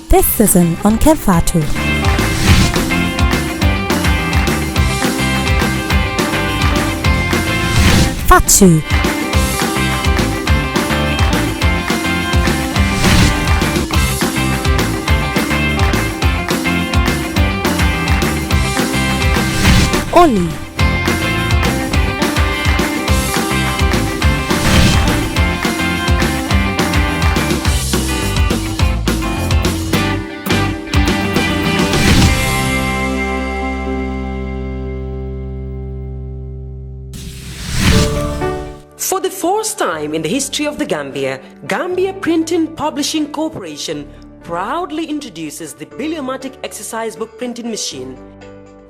This season on KERR FATOU. FATOU. Oli. For the first time in the history of the Gambia Printing Publishing Corporation proudly introduces the Biliomatic exercise book printing machine.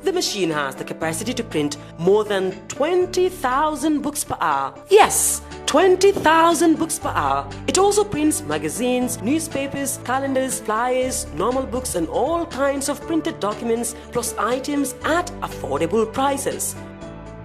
The machine has the capacity to print more than 20,000 books per hour. Yes, 20,000 books per hour. It also prints magazines, newspapers, calendars, flyers, normal books and all kinds of printed documents plus items at affordable prices.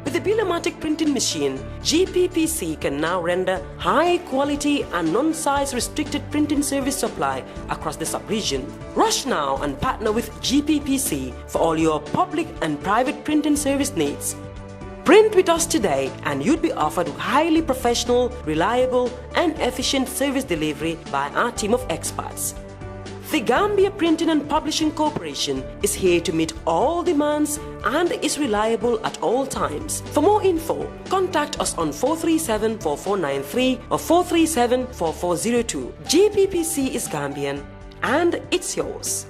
With the Biliomatic printing machine, GPPC can now render high quality and non-size restricted printing service supply across the sub-region. Rush now and partner with GPPC for all your public and private printing service needs. Print with us today and you'd be offered highly professional, reliable and efficient service delivery by our team of experts. The Gambia Printing and Publishing Corporation is here to meet all demands and is reliable at all times. For more info, contact us on 437-4493 or 437-4402. GPPC is Gambian and it's yours.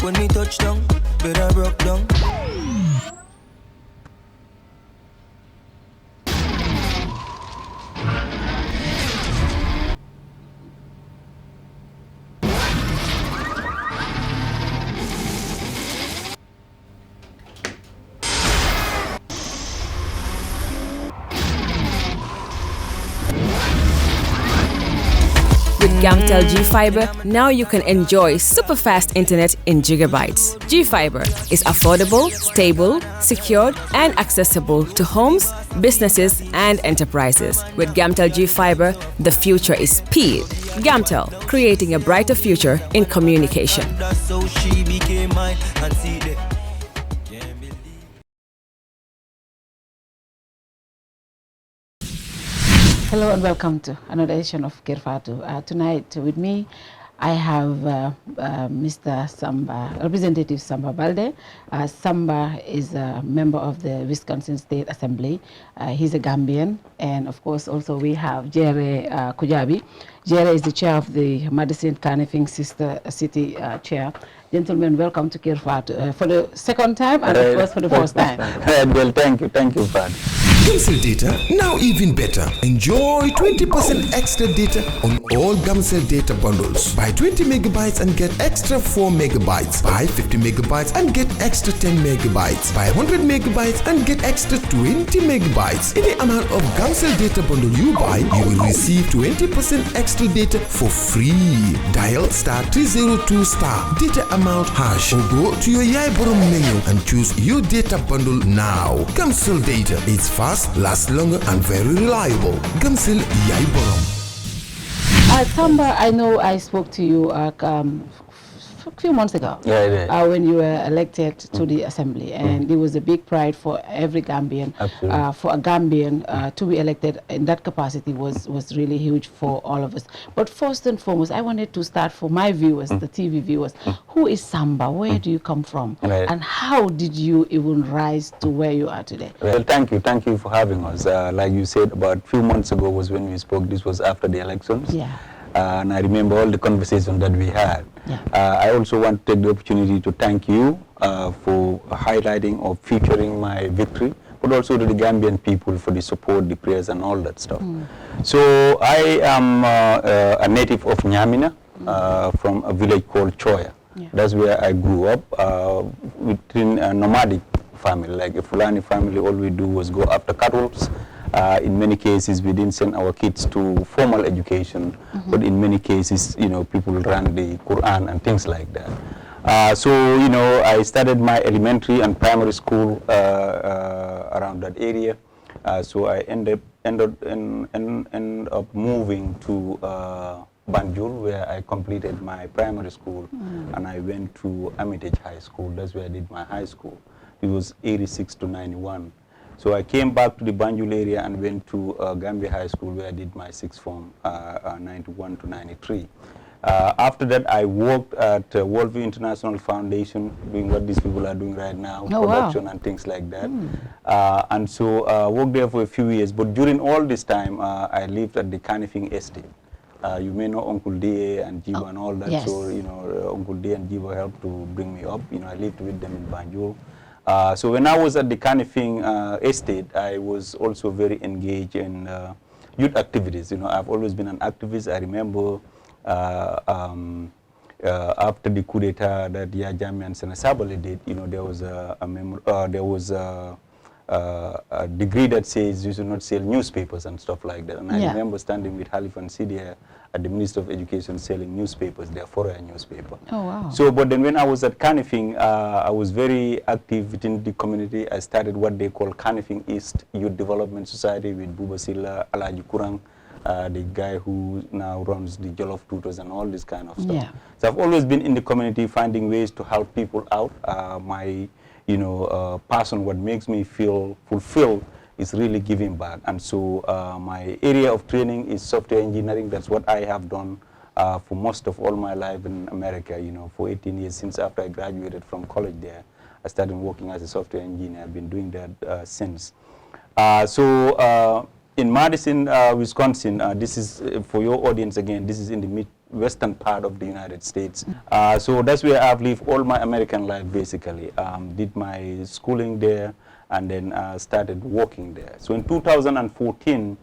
When we touch down, better broke down. With Gamtel G-Fiber, now you can enjoy super fast internet in gigabytes. G-Fiber is affordable, stable, secured, and accessible to homes, businesses, and enterprises. With Gamtel G-Fiber, the future is speed. Gamtel, creating a brighter future in communication. Hello and welcome to another edition of KERR FATOU. Tonight with me I have Mr. Samba, Representative Samba Baldeh. Samba is a member of the Wisconsin State Assembly. He's a Gambian, and of course also we have Jerreh Kujabi. Jerreh is the chair of the Madison Carnifing Sister City chair. Gentlemen, welcome to KERR FATOU for the second time and of course for the first time. Well, thank you, Fad. Gamcell data, now even better. Enjoy 20% extra data on all Gamcell data bundles. Buy 20 megabytes and get extra 4 megabytes. Buy 50 megabytes and get extra 10 megabytes. Buy 100 megabytes and get extra 20 megabytes. Any amount of Gamcell data bundle you buy, you will receive 20% extra data for free. Dial *302 data amount hash or go to your Yaiborom menu and choose your data bundle now. Gamcell data, it's fast, lasts longer and very reliable. Gamcell Yaiborom. Samba, I know I spoke to you a few months ago when you were elected to the assembly, and it was a big pride for every Gambian. For a Gambian to be elected in that capacity was really huge for all of us. But first and foremost, I wanted to start for my viewers, the TV viewers. Who is Samba? Where do you come from? And how did you even rise to where you are today? Well, thank you for having us. Like you said, about a few months ago was when we spoke. This was after the elections. And I remember all the conversations that we had. I also want to take the opportunity to thank you for highlighting or featuring my victory, but also to the Gambian people for the support, the prayers and all that stuff. So I am a native of Nyamina, from a village called Choya. That's where I grew up within a nomadic family. Like a Fulani family, all we do was go after cattle. In many cases, we didn't send our kids to formal education, but in many cases, people ran the Quran and things like that. So, I started my elementary and primary school around that area. So I ended up moving to Banjul, where I completed my primary school, and I went to Armitage High School. That's where I did my high school. It was 86 to 91. So I came back to the Banjul area and went to Gambia High School, where I did my sixth form, 91 to 93. After that, I worked at Worldview International Foundation, doing what these people are doing right now, production and things like that. And so worked there for a few years. But during all this time, I lived at the Kanifing Estate. You may know Uncle D and Jibo and all that. Yes. So, you know, Uncle D and Jibo helped to bring me up. You know, I lived with them in Banjul. So when I was at the Kanifing Estate, I was also very engaged in youth activities. You know, I've always been an activist. I remember after the coup d'etat that Yajami and Senator Sabali did, you know, there was a degree that says you should not sell newspapers and stuff like that. And I remember standing with Halifan Sidia at the Minister of Education selling newspapers, their foreign newspaper. Oh, wow. So, but then when I was at Kanifing, I was very active within the community. I started what they call Kanifing East Youth Development Society with Buba Silla, Alaji Kurang, the guy who now runs the Jollof Tutors and all this kind of stuff. Yeah. So I've always been in the community finding ways to help people out. My passion, what makes me feel fulfilled is really giving back. And so my area of training is software engineering. That's what I have done for most of all my life in America, you know, for 18 years since after I graduated from college there. I started working as a software engineer. I've been doing that since. In Madison, Wisconsin, this is for your audience again, this is in the western part of the United States. So that's where I've lived all my American life, basically. Did my schooling there and then started working there. So in 2014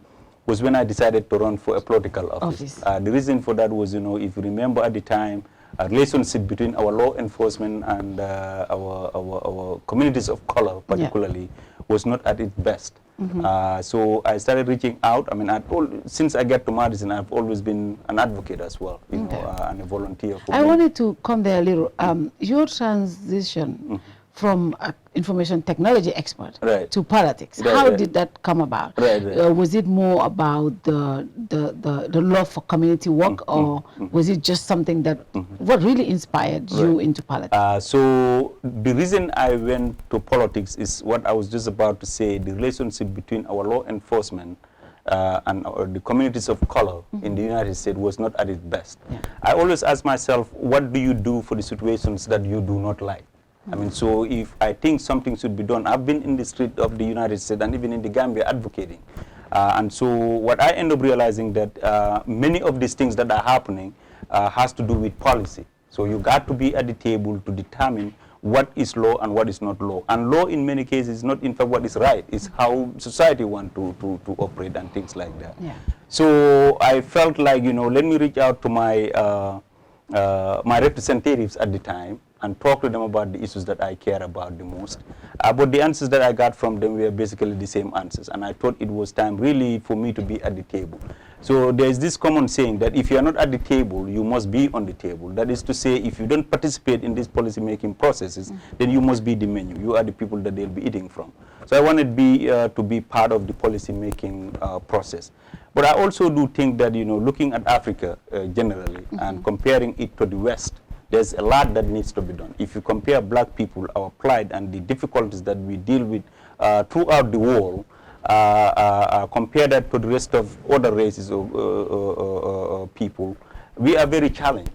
was when I decided to run for a political office. The reason for that was, you know, if you remember at the time, a relationship between our law enforcement and our communities of color, particularly, was not at its best. So I started reaching out. I mean, since I got to Madison, I've always been an advocate as well, you know, and a volunteer. I wanted to come there a little. Your transition from information technology expert to politics, how did that come about? Was it more about the love for community work, or was it just something that what really inspired you into politics? So the reason I went to politics is what I was just about to say, the relationship between our law enforcement and the communities of color in the United States was not at its best. I always ask myself, what do you do for the situations that you do not like? I mean, so if I think something should be done, I've been in the street of the United States and even in the Gambia advocating. And so what I end up realizing that many of these things that are happening has to do with policy. So you got to be at the table to determine what is law and what is not law. And law in many cases is not in fact what is right, it's how society wants to operate and things like that. So I felt like, you know, let me reach out to my, my representatives at the time and talk to them about the issues that I care about the most. But the answers that I got from them were basically the same answers. And I thought it was time really for me to be at the table. So there's this common saying that if you are not at the table, you must be on the table. That is to say, if you don't participate in these policy-making processes, then you must be the menu. You are the people that they'll be eating from. So I wanted to be part of the policy-making process. But I also do think that, you know, looking at Africa generally and comparing it to the West, there's a lot that needs to be done. If you compare black people, our plight and the difficulties that we deal with throughout the world, compare that to the rest of other races or people, we are very challenged.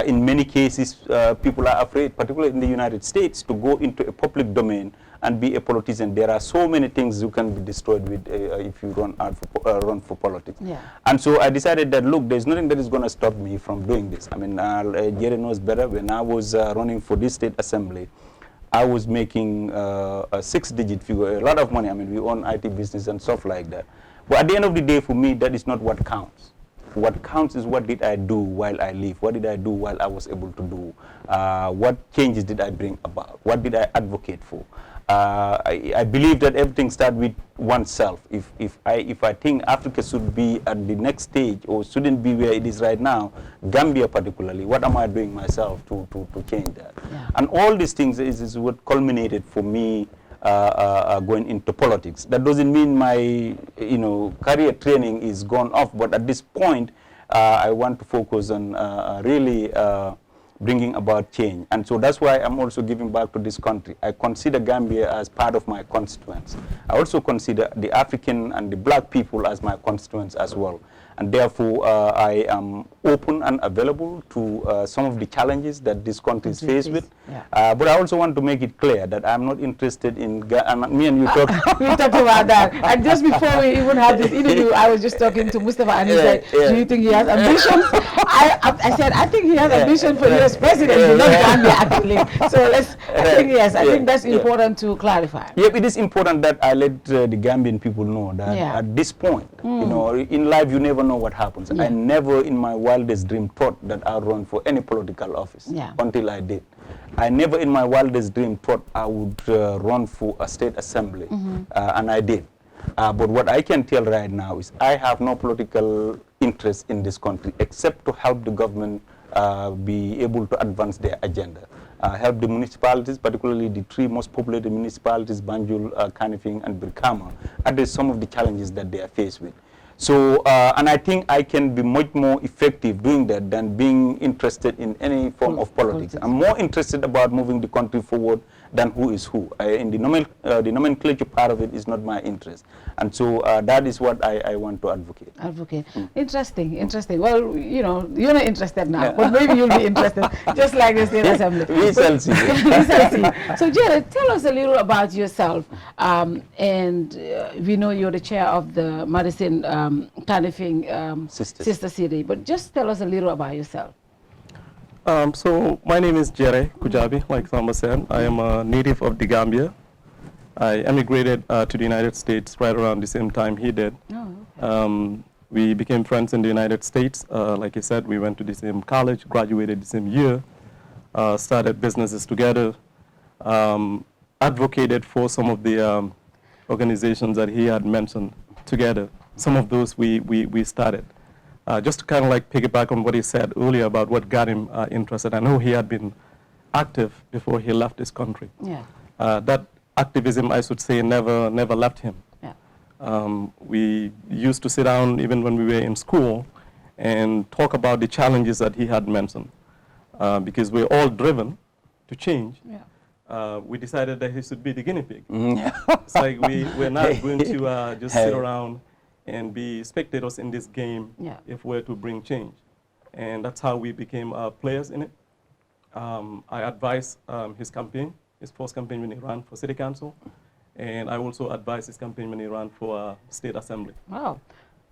In many cases, people are afraid, particularly in the United States, to go into a public domain and be a politician. There are so many things you can be destroyed with if you run for politics. And so I decided that, look, there's nothing that is going to stop me from doing this. I mean, Jerreh knows better. When I was running for this state assembly, I was making a 6-digit figure, a lot of money. I mean, we own IT business and stuff like that. But at the end of the day, for me, that is not what counts. What counts is what did I do while I live? What did I do while I was able to do? What changes did I bring about? What did I advocate for? I believe that everything starts with oneself. If I think Africa should be at the next stage or shouldn't be where it is right now, Gambia particularly, what am I doing myself to change that? And all these things is what culminated for me going into politics. That doesn't mean my career training is gone off, but at this point I want to focus on really bringing about change. And so that's why I'm also giving back to this country. I consider Gambia as part of my constituents. I also consider the African and the black people as my constituents as well. And therefore, I am open and available to some of the challenges that this country is faced with. Yeah. But I also want to make it clear that I'm not interested in, me and you talked. We talked about that. And just before we even had this interview, I was just talking to Mustafa and he said, do you think he has ambitions? I said, I think he has ambition for US president, not Gambia actually. So I think yes, I think that's important to clarify. Yep, it is important that I let the Gambian people know that at this point, you know, in life you never know what happens. I never in my wildest dream thought that I'd run for any political office until I did. I never in my wildest dream thought I would run for a state assembly, and I did. But what I can tell right now is I have no political interest in this country except to help the government be able to advance their agenda. Help the municipalities, particularly the three most populated municipalities, Banjul, Kanifing, and Brikama, address some of the challenges that they are faced with. So, and I think I can be much more effective doing that than being interested in any form of politics. I'm more interested about moving the country forward than who is who. In the nomenclature part of it is not my interest. And so that is what I want to advocate. Interesting, interesting. Well, you know, you're not interested now, but maybe you'll be interested, just like the State Assembly. We shall see. So, Jerreh, tell us a little about yourself. And we know you're the chair of the Madison Kanifing Sister City, but just tell us a little about yourself. So my name is Jerreh Kujabi, like Samba said. I am a native of the Gambia. I emigrated to the United States right around the same time he did. Oh, okay. We became friends in the United States. Like he said, we went to the same college, graduated the same year, started businesses together, advocated for some of the organizations that he had mentioned together. Some of those we started. Just to kind of like piggyback on what he said earlier about what got him interested. I know he had been active before he left this country. Yeah. That activism, I should say, never left him. Yeah. We used to sit down even when we were in school and talk about the challenges that he had mentioned. Because we're all driven to change. Yeah. We decided that he should be the guinea pig. It's like we're not going to just sit around and be spectators in this game if we're to bring change. And that's how we became players in it. I advised his campaign, his first campaign when he ran for city council. And I also advised his campaign when he ran for state assembly. Wow.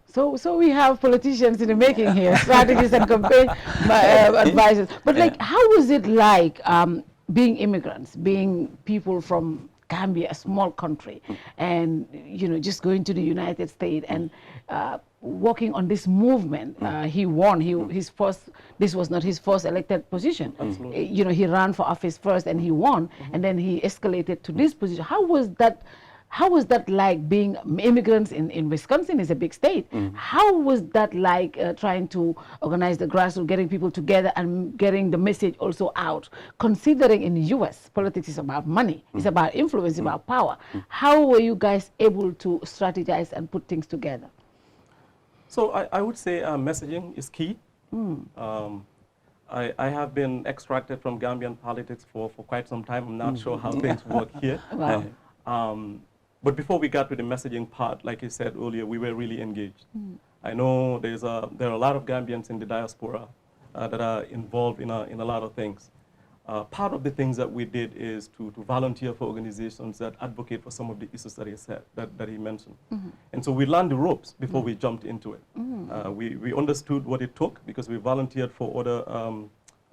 So we have politicians in the making here, strategists and campaign advisors. But like, how was it like being immigrants, being people from Gambia, a small country, and you know, just going to the United States and working on this movement? He won. His first. This was not his first elected position. Absolutely. You know, he ran for office first and he won, and then he escalated to this position. How was that? How was that like being immigrants in Wisconsin? Is a big state. How was that like trying to organize the grassroots, getting people together and getting the message also out? Considering in the U.S., politics is about money, it's about influence, it's about power. How were you guys able to strategize and put things together? So I would say messaging is key. I have been extracted from Gambian politics for quite some time. I'm not sure how things work here. Wow. But before we got to the messaging part, like you said earlier, we were really engaged. I know there are a lot of Gambians in the diaspora that are involved in a lot of things. Part of the things that we did is to volunteer for organizations that advocate for some of the issues that he said, that he mentioned. And so we learned the ropes before we jumped into it. We understood what it took because we volunteered for other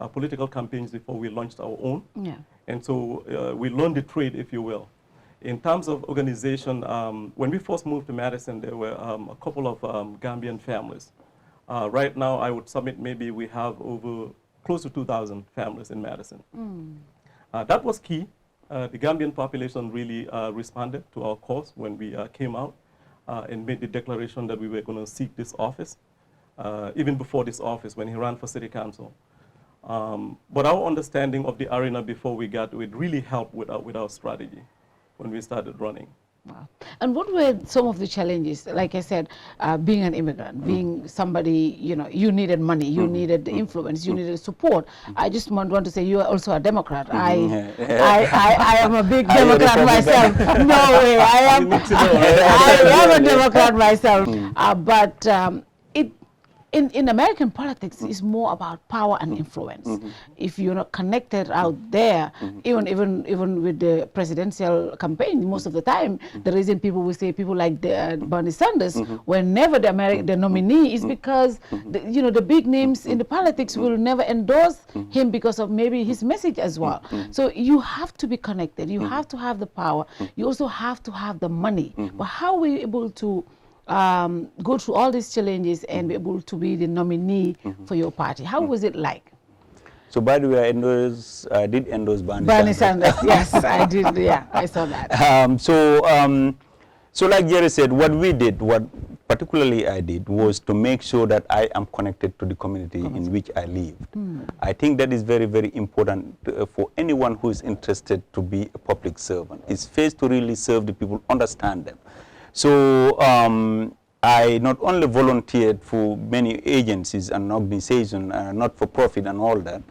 political campaigns before we launched our own. Yeah. And so we learned the trade, if you will. In terms of organization, when we first moved to Madison, there were a couple of Gambian families. Right now, I would submit maybe we have over close to 2,000 families in Madison. That was key. The Gambian population really responded to our cause when we came out and made the declaration that we were going to seek this office, even before this office, when he ran for city council. But our understanding of the arena before we got to it really helped with our strategy when we started running. Wow. And what were some of the challenges? Like I said, being an immigrant, being somebody, you needed money, you needed influence, you needed support. I just want to say you are also a Democrat. I am a big Democrat myself. No way, I am a Democrat myself. But in American politics, it's more about power and influence. If you're not connected out there, even with the presidential campaign, most of the time, the reason people will say people like Bernie Sanders were never the nominee is because the big names in the politics will never endorse him because of maybe his message as well. So you have to be connected. You have to have the power. You also have to have the money. But how were you able to go through all these challenges and be able to be the nominee for your party? How was it like? So by the way, I did endorse Bernie Sanders. Yes, I did. Yeah, I saw that. So like Jerreh said, what we did, what particularly I did, was to make sure that I am connected to the community in which I lived. I think that is very, very important for anyone who is interested to be a public servant. It's first to really serve the people, understand them. So I not only volunteered for many agencies and organizations, not for profit and all that,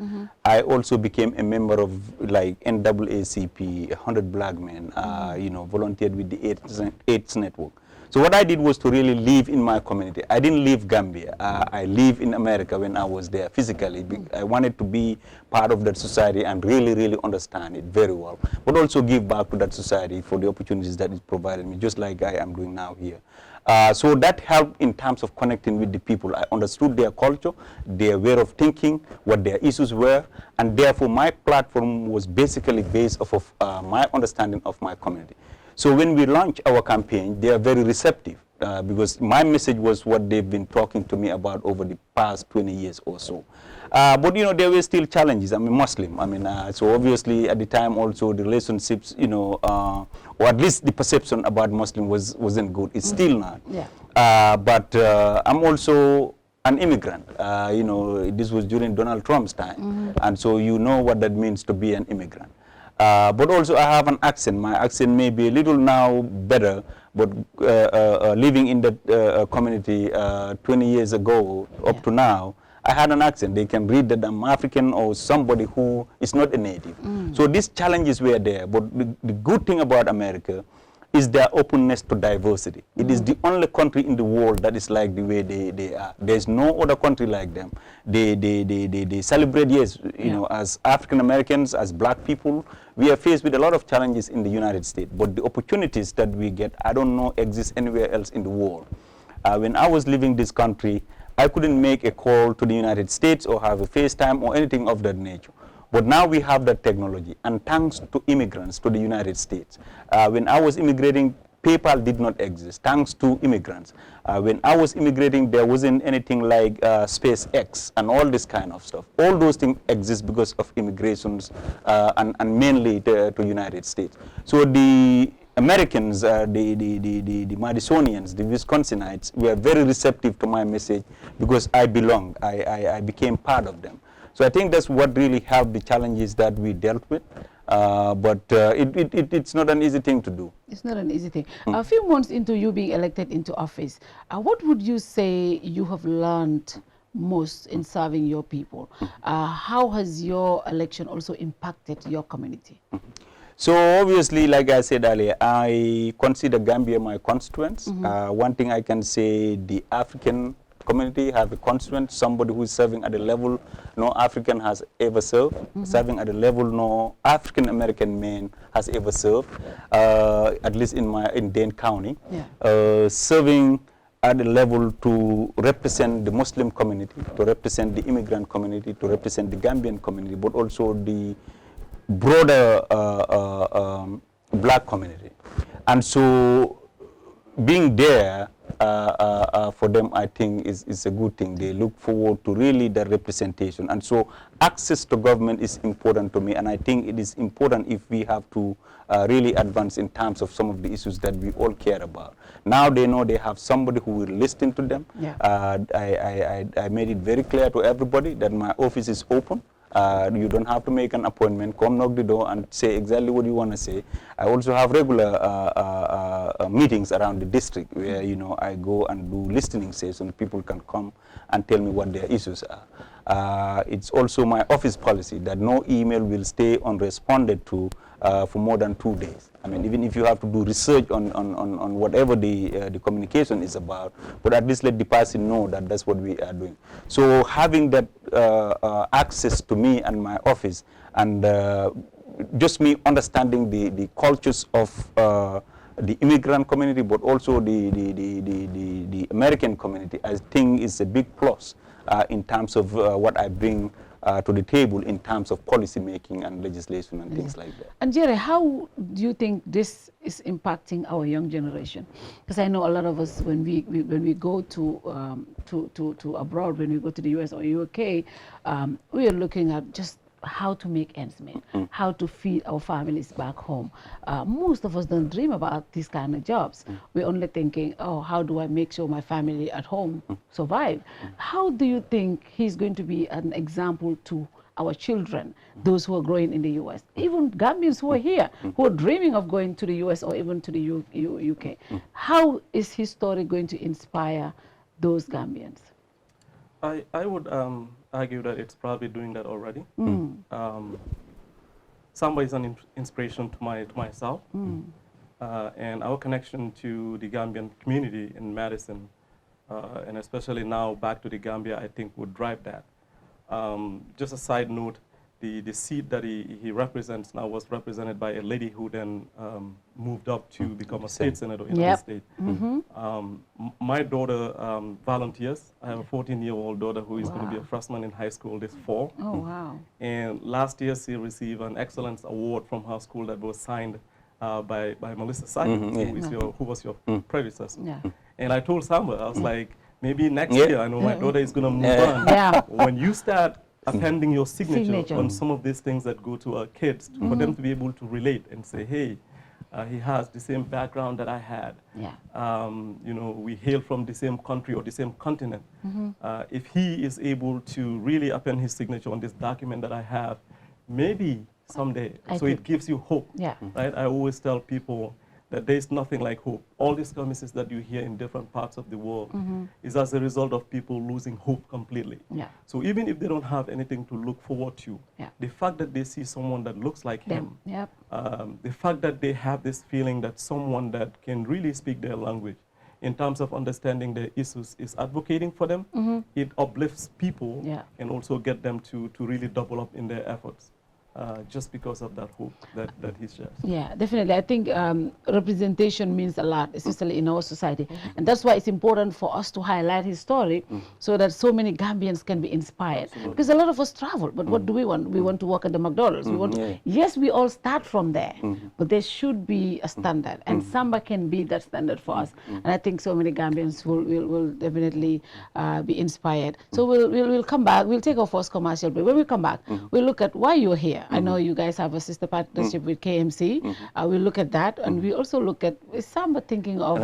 I also became a member of like NAACP, 100 Black Men, volunteered with the AIDS Network. So what I did was to really live in my community. I didn't leave Gambia. I lived in America when I was there physically. I wanted to be part of that society and really, really understand it very well, but also give back to that society for the opportunities that it provided me, just like I am doing now here. So that helped in terms of connecting with the people. I understood their culture, their way of thinking, what their issues were, and therefore my platform was basically based off of my understanding of my community. So when we launched our campaign, they are very receptive because my message was what they've been talking to me about over the past 20 years or so. But there were still challenges. I'm a Muslim. So obviously at the time also the relationships, or at least the perception about Muslim wasn't good. It's still not. Yeah. But I'm also an immigrant. This was during Donald Trump's time, and so you know what that means to be an immigrant. But also I have an accent. My accent may be a little now better, but living in that community 20 years ago up to now, I had an accent. They can read that I'm African or somebody who is not a native. So these challenges were there, but the good thing about America is their openness to diversity. It is the only country in the world that is like the way they are. There's no other country like them. They celebrate, yes, as African Americans, as Black people, we are faced with a lot of challenges in the United States, but the opportunities that we get, I don't know, exist anywhere else in the world. When I was living this country, I couldn't make a call to the United States or have a FaceTime or anything of that nature. But now we have that technology, and thanks to immigrants to the United States. When I was immigrating, PayPal did not exist, thanks to immigrants. When I was immigrating, there wasn't anything like SpaceX and all this kind of stuff. All those things exist because of immigrations and mainly to the United States. So the Americans, the Madisonians, the Wisconsinites, were very receptive to my message because I belonged. I became part of them. So I think that's what really helped the challenges that we dealt with. But it's not an easy thing to do. It's not an easy thing. A few months into you being elected into office, what would you say you have learned most in serving your people? How has your election also impacted your community? So obviously, like I said earlier, I consider Gambia my constituents. One thing I can say, the African community have a constituent, somebody who is serving at a level no African has ever served, serving at a level no African American man has ever served, at least in Dane County, serving at a level to represent the Muslim community, to represent the immigrant community, to represent the Gambian community, but also the broader Black community. And so being there for them, I think, is a good thing. They look forward to really the representation. And so access to government is important to me, and I think it is important if we have to really advance in terms of some of the issues that we all care about. Now they know they have somebody who will listen to them. I made it very clear to everybody that my office is open. You don't have to make an appointment. Come knock the door and say exactly what you want to say. I also have regular meetings around the district where, you know, I go and do listening sessions. People can come and tell me what their issues are. It's also my office policy that no email will stay unresponded to for more than 2 days. I mean, even if you have to do research on whatever the communication is about, but at least let the person know that that's what we are doing. So having that access to me and my office, and just me understanding the cultures of the immigrant community, but also the American community, I think is a big plus in terms of what I bring to the table in terms of policy making and legislation and things like that. And Jerreh, how do you think this is impacting our young generation? Because I know a lot of us, when we go to abroad, when we go to the US or UK, we are looking at just how to make ends meet, how to feed our families back home. Most of us don't dream about these kind of jobs. We're only thinking, oh, how do I make sure my family at home survive? How do you think he's going to be an example to our children, those who are growing in the US, even Gambians who are here, who are dreaming of going to the US or even to the UK? How is his story going to inspire those Gambians? I would argue that it's probably doing that already. Samba is an inspiration to myself, and our connection to the Gambian community in Madison, and especially now back to the Gambia, I think would drive that. Just a side note, the seat that he represents now was represented by a lady who then moved up to become a state senator in the state. My daughter volunteers. I have a 14-year-old daughter who is going to be a freshman in high school this fall. Oh, wow. And last year she received an excellence award from her school that was signed by Melissa Simon, who was your predecessor. And I told Samba, I was like, maybe next year, I know my daughter is going to move on. When you start appending your signature on some of these things that go to our kids, for them to be able to relate and say, hey, he has the same background that I had. You know, we hail from the same country or the same continent. If he is able to really append his signature on this document that I have, maybe someday, it gives you hope. Right? I always tell people that there's nothing like hope. All these skirmishes that you hear in different parts of the world is as a result of people losing hope completely. So even if they don't have anything to look forward to, the fact that they see someone that looks like him, the fact that they have this feeling that someone that can really speak their language in terms of understanding their issues is advocating for them, it uplifts people and also get them to really double up in their efforts. Just because of that hope that he shares. Yeah, definitely. I think representation means a lot, especially in our society. And that's why it's important for us to highlight his story so that so many Gambians can be inspired. Because a lot of us travel, but what do we want? We want to work at the McDonald's. We want yes, we all start from there, but there should be a standard. And Samba can be that standard for us. And I think so many Gambians will definitely be inspired. So we'll come back. We'll take our first commercial break. When we come back, we'll look at why you're here. I know you guys have a sister partnership with KMC. We'll look at that, and we also look at, is Samba thinking of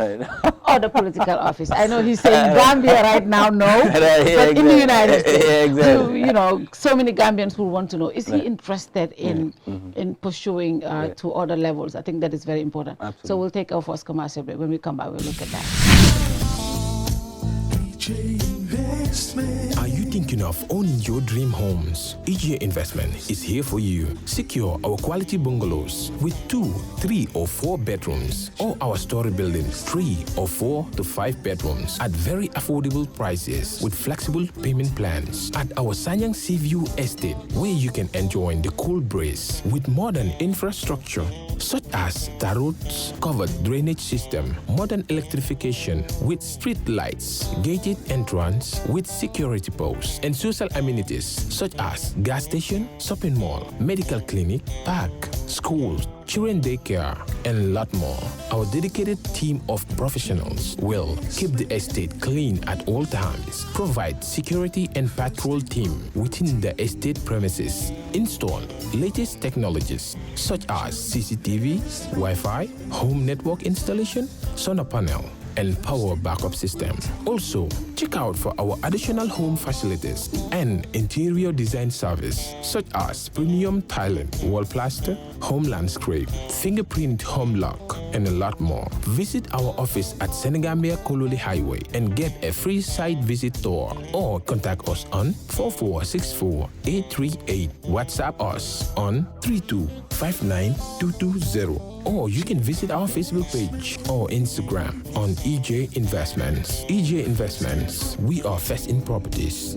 other political office? I know he's saying Gambia right now, no, but in the United States, so, you know, so many Gambians will want to know, is he interested in pursuing to other levels? I think that is very important. Absolutely. So we'll take our first commercial break. When we come back, we'll look at that. Are you thinking of owning your dream homes? EJ Investment is here for you. Secure our quality bungalows with 2, 3 or 4 bedrooms, or our story buildings 3 or 4 to 5 bedrooms at very affordable prices with flexible payment plans at our Sanyang Seaview Estate, where you can enjoy the cool breeze with modern infrastructure such as tar roads, covered drainage system, modern electrification with street lights, gated entrance with security posts, and social amenities such as gas station, shopping mall, medical clinic, park, schools, children daycare, and a lot more. Our dedicated team of professionals will keep the estate clean at all times, provide security and patrol team within the estate premises, install latest technologies such as CCTV, Wi-Fi, home network installation, solar panel, and power backup system. Also, check out for our additional home facilities and interior design service such as premium tiling, wall plaster, home landscape, fingerprint home lock, and a lot more. Visit our office at Senegambia Kololi Highway and get a free site visit tour, or contact us on 4464-838. WhatsApp us on 3259220, or you can visit our Facebook page or Instagram on EJ Investments. EJ Investments, we are first in properties.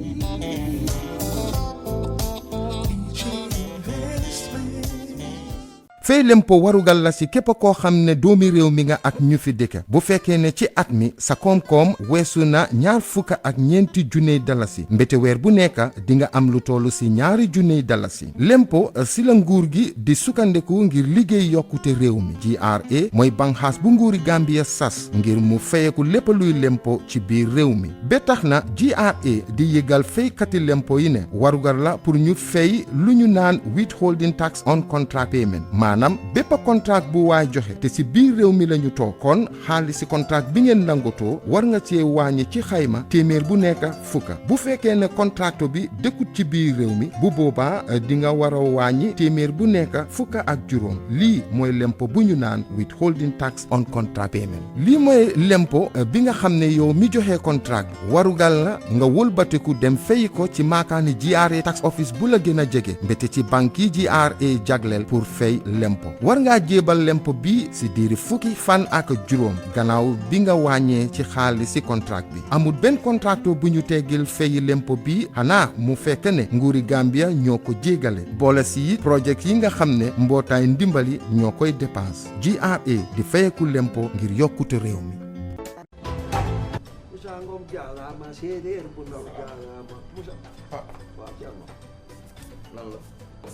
fay lempo warugal la si képp koo xam ne doomi réew mi nga ak ñu fi dëkk bu fekkee ne ci at mi sa koom-koom weesu na $2,400 dalasi mbete weer bu nekk di nga am lu tollu si $2,000 dalasi lempo si la nguur gi di sukkandeku ngir liggéey yokkute réew mi GRA mooy banxaas bu nguuri Gambia sas ngir mu fayeku lépp luy lempo ci biir réew mi ba tax na GRA di yëgal faykati lempo yi ne warugal la pour ñu fay lu ñu naan withholding tax on contract payment maanaam bépp contract bu waay joxe te si biir réew mi lañu toog kon xaalis si contract bi ngeen nangotoo war nga cee wàññi ci xayma téeméer bu nekk fukka bu fekkee ne contracto bi dëkkut ci biir réew mi bu boobaa di nga war a wàññi téeméer bu nekk fukka ak juróom lii mooy lempo bu ñu naan withholding tax on contract payment lii mooy lempo bi nga xam ne yow mi joxe contract warugal la nga wëlbatiku dem fay ko ci maakaani GRA tax office bu la gën a jege mbete ci banque yi GRA jagleel pour fay lempo war ngaa jébal lempo bi si diiri fukki fan ak juróom gannaaw bi nga wàññee ci xaalis si contract bi amul benn contracto bu ñu teggil fay lempo bi xanaa mu fekk ne nguuri Gambia ñoo ko jégale boole si projet yi nga xam ne mbootaay ndimbali ñoo koy dépense GRA di fayeku lempo ngir yokkute réew mi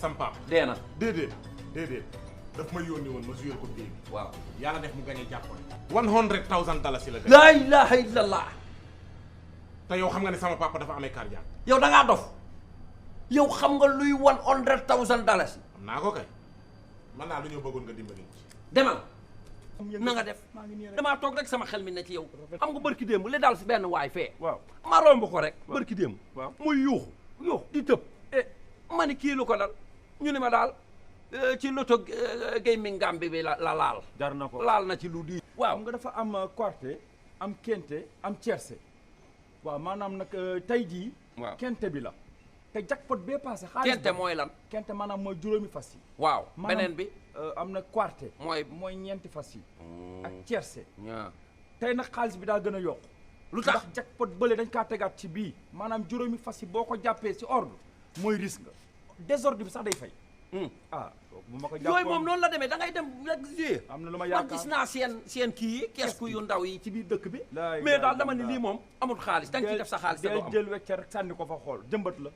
Samba deena déedéet daf ma yónni woon ma joué ko bii bi waaw yàlla def mu gagné jàppoon $100,000 la def laa ilaha illallah te yow xam nga ne sama papa dafa amee cardiaque yow da ngaa dof yow xam nga luy $100,000 am naa ko kay man naa lu ñëw bëggoon nga dimbali demal na nga def damaa toog rek sama xel mi ne ci yow xam nga bërki démb li daal si benn waay fee waaw ma romb ko rek bërki démb waaw muy yuuxu di tëb ma ni kii lu ko dal ñu ne ma daal ci loto gaming Gambie bi la laal jar na ko laal na ci lu di waaw nga dafa am quarté am kente am tiercé waaw maanaam nag tey jii waaw kente bi la te jackpot bee passé xaalis kente mooy lan kente maanaam mooy juróomi fas yi waaw beneen bi am na quarté mooy ñeenti fas yi ak tiercé tey nag xaalis bi daa gën a yokk lu tax ndax jackpot bële dañ kaa tegaat ci bii maanaam juróomi fas yi boo ko jàppee ci ordre mooy risque nga désordre bi sax day fay bu ma ko jàppoon yooyu moom noonu la demee da ngay dem rek jouer am na lu ma yaakaar man gis naa seen kii yi kees yu ndaw yi ci biir dëkk bi mais daal dama ni lii moom amul xaalis da nga ciy def sa xaalis da am jël wecce rek sànni ko fa xool jëmbat la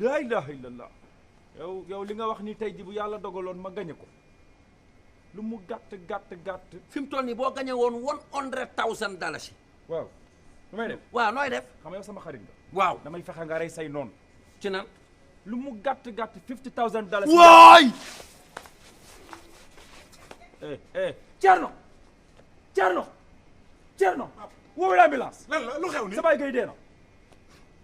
laa ilaha illallah yow li nga wax ni tey ji bu yàlla dogaloon ma gañe ko lu mu gàtt fi mu toll nii boo gañe woon $100,000 waaw lu may def waaw nooy def xam nga yow sama xarit nga waaw damay fexe nga rey say noonu ci nan lu mu gàtt $50,000 waay Thierno woowee ambulance lan la lu xew ni sa baay gay dee na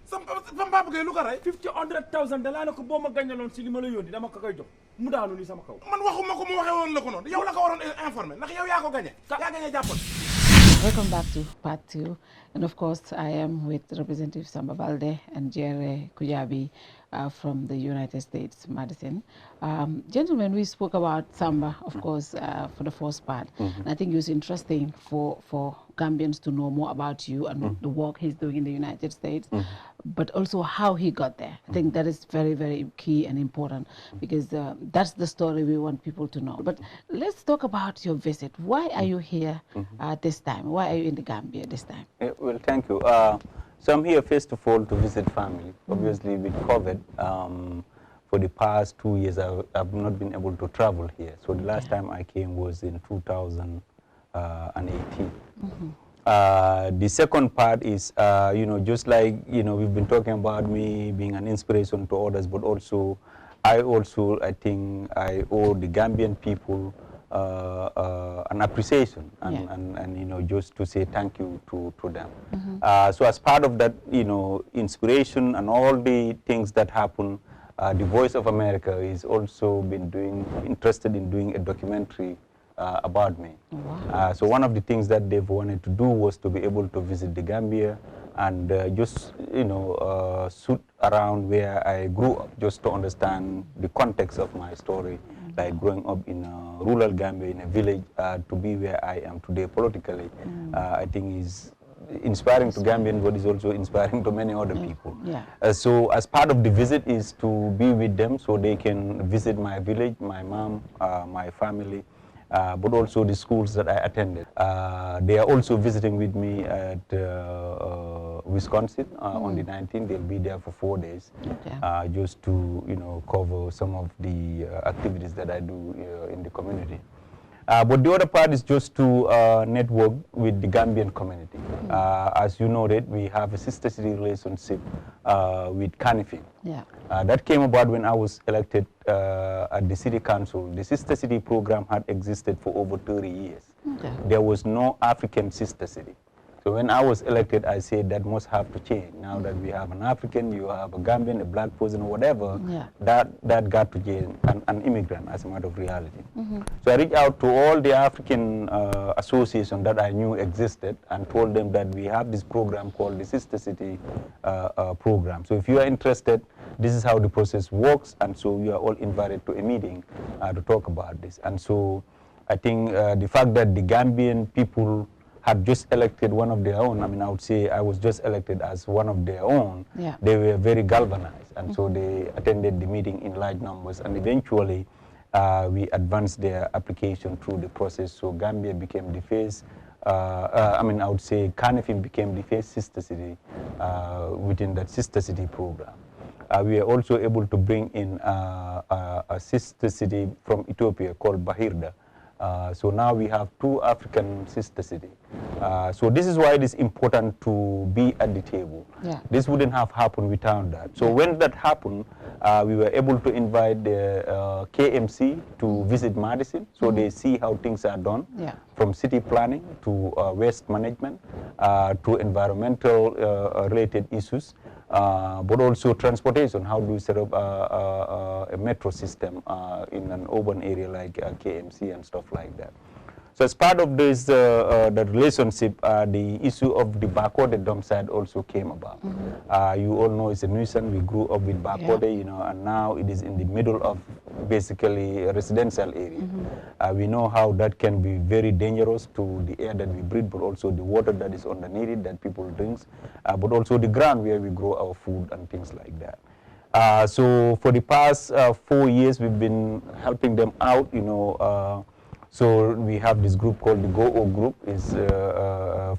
sama papa gay lu ko rey $100,000 dalaa ne ko boo ma gàññaloon si li ma la yónni dama ko koy jox mu daanu ni sama kaw man waxuma ko mu waxee woon la ko noonu yow la ko waroon informé ndax yow yaa ko gagné jàppoon. Welcome back to part 2, and of course I am with Representative Samba Baldeh and Jerreh Kujabi from the United States, Madison. Gentlemen, we spoke about Samba, of course, for the first part. And I think it was interesting for Gambians to know more about you and the work he's doing in the United States, but also how he got there. I think that is very, very key and important because that's the story we want people to know. But let's talk about your visit. Why are you here this time? Why are you in the Gambia this time? Well, thank you. So I'm here first of all to visit family. Obviously with COVID, for the past 2 years I've not been able to travel here. So the last time I came was in 2018. The second part is, you know, just like, you know, we've been talking about me being an inspiration to others, but also I think I owe the Gambian people an appreciation and you know, just to say thank you to them. So as part of that, you know, inspiration and all the things that happen, the Voice of America is also been interested in doing a documentary about me. Wow. So one of the things that they've wanted to do was to be able to visit the Gambia and just, you know, shoot around where I grew up, just to understand the context of my story, like growing up in rural Gambia, in a village, to be where I am today politically, I think is inspiring to Gambians, but is also inspiring to many other people. So as part of the visit is to be with them so they can visit my village, my mom, my family, but also the schools that I attended. They are also visiting with me at Wisconsin on the 19th. They'll be there for 4 days, just to, you know, cover some of the activities that I do in the community. But the other part is just to network with the Gambian community. As you know, that we have a sister city relationship with Kanifing. That came about when I was elected at the city council. The sister city program had existed for over 30 years. There was no African sister city. So when I was elected, I said that must have to change. Now that we have an African, you have a Gambian, a black person, or whatever, that got to change, an immigrant as a matter of reality. So I reached out to all the African associations that I knew existed and told them that we have this program called the Sister City program. So if you are interested, this is how the process works, and so you are all invited to a meeting to talk about this. And so I think the fact that the Gambian people had just elected one of their own, I mean, I would say I was just elected as one of their own, they were very galvanized, and so they attended the meeting in large numbers, and eventually we advanced their application through the process. So Gambia became the first, I mean, I would say Kanifing became the first sister city within that sister city program. We are also able to bring in a sister city from Ethiopia called Bahirda. So now we have 2 African sister cities. So this is why it is important to be at the table. This wouldn't have happened without that. So when that happened, we were able to invite the KMC to visit Madison, so they see how things are done, from city planning to waste management to environmental related issues. But also transportation, how do you set up a metro system in an urban area like KMC and stuff like that. So as part of this the relationship, the issue of the Bakode dump site also came about. You all know it's a nuisance. We grew up with Bakode, you know, and now it is in the middle of basically a residential area. We know how that can be very dangerous to the air that we breathe, but also the water that is underneath it that people drink, but also the ground where we grow our food and things like that. So for the past 4 years, we've been helping them out, you know. So we have this group called the GO group, is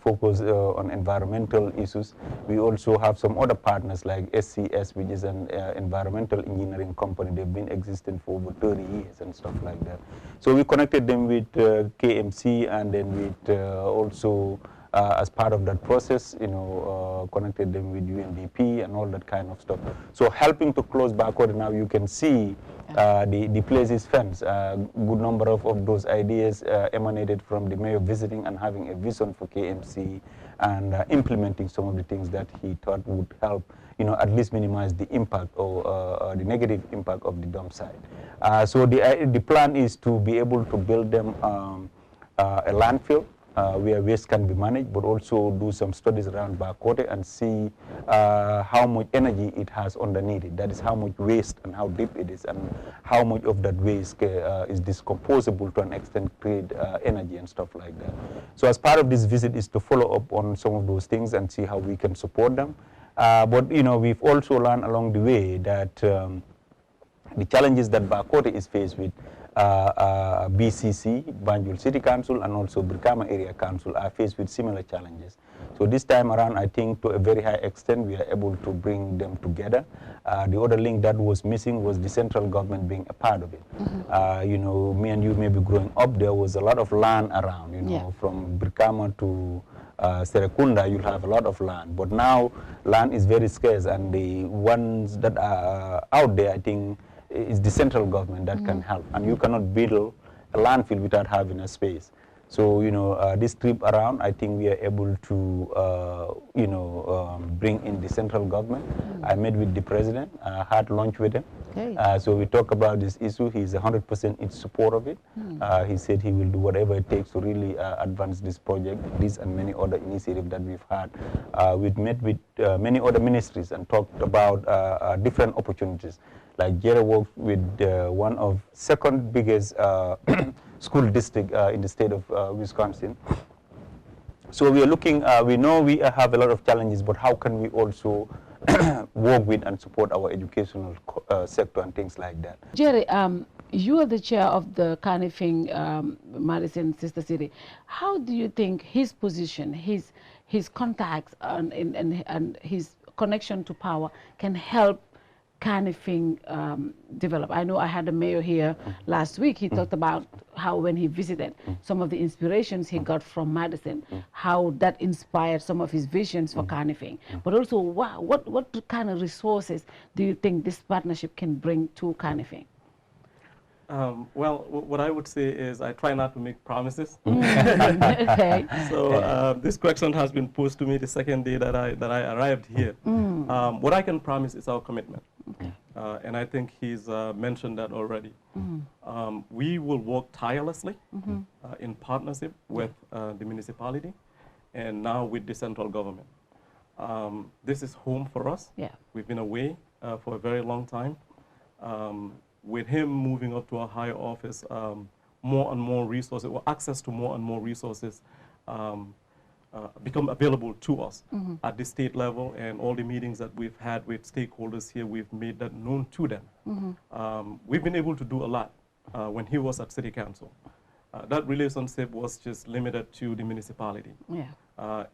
focused on environmental issues. We also have some other partners like SCS, which is an environmental engineering company. They've been existing for over 30 years and stuff like that. So we connected them with KMC, and then with also as part of that process, you know, connected them with UNDP and all that kind of stuff. So helping to close backward, now you can see the place is fenced. Good number of those ideas emanated from the mayor visiting and having a vision for KMC and implementing some of the things that he thought would help, you know, at least minimize the impact or the negative impact of the dump site. So the plan is to be able to build them a landfill where waste can be managed, but also do some studies around Bakote and see how much energy it has underneath it. That is how much waste and how deep it is, and how much of that waste is decomposable to an extent, create energy and stuff like that. So as part of this visit is to follow up on some of those things and see how we can support them. But you know, we've also learned along the way that the challenges that Bakote is faced with, BCC, Banjul City Council, and also Brikama Area Council are faced with similar challenges. So this time around, I think to a very high extent, we are able to bring them together. The other link that was missing was the central government being a part of it. You know, me and you maybe growing up, there was a lot of land around, you know, from Brikama to Serekunda, you'll have a lot of land. But now, land is very scarce, and the ones that are out there, I think, is the central government that can help. And you cannot build a landfill without having a space. So, you know, this trip around, I think we are able to, you know, bring in the central government. I met with the president, had lunch with him. So we talk about this issue. He's 100% in support of it. He said he will do whatever it takes to really advance this project, this and many other initiatives that we've had. We've met with many other ministries and talked about different opportunities. Like Jerreh worked with one of second biggest school district in the state of Wisconsin. So we are looking, we know we have a lot of challenges, but how can we also work with and support our educational sector and things like that? Jerreh, you are the chair of the Carnifing Madison Sister City. How do you think his position, his contacts and his connection to power can help Carnifing develop? I know I had a mayor here last week. He talked about how when he visited, some of the inspirations he got from Madison, how that inspired some of his visions for Carnifing. But also, what kind of resources do you think this partnership can bring to Carnifing? Well, what I would say is I try not to make promises. Okay. So this question has been posed to me the second day that I arrived here. What I can promise is our commitment. Okay. And I think he's mentioned that already. We will work tirelessly in partnership with the municipality and now with the central government. This is home for us. Yeah. We've been away for a very long time. With him moving up to a higher office, more and more resources, or access to more and more resources become available to us at the state level, and all the meetings that we've had with stakeholders here, we've made that known to them. We've been able to do a lot when he was at City Council. That relationship was just limited to the municipality. Yeah.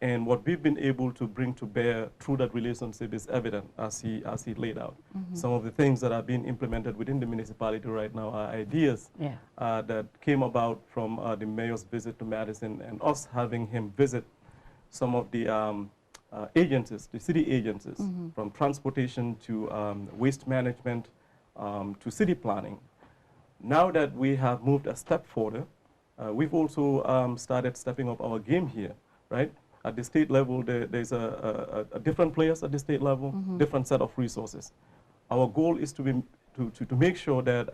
And what we've been able to bring to bear through that relationship is evident as he laid out. Some of the things that are being implemented within the municipality right now are ideas that came about from the mayor's visit to Madison and us having him visit some of the agencies, the city agencies, from transportation to waste management to city planning. Now that we have moved a step further, we've also started stepping up our game here, right? At the state level, there's a different players at the state level, different set of resources. Our goal is to make sure that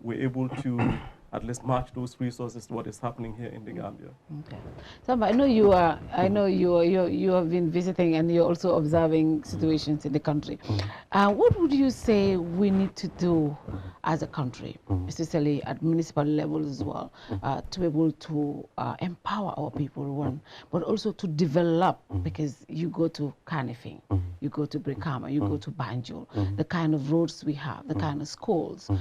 we're able to at least match those resources to what is happening here in the Gambia. Okay. Samba, I know you have been visiting and you're also observing situations in the country. What would you say we need to do as a country, especially at municipal levels as well, to be able to empower our people, one, but also to develop, because you go to Carnifing, you go to Brikama, you go to Banjul, the kind of roads we have, the kind of schools,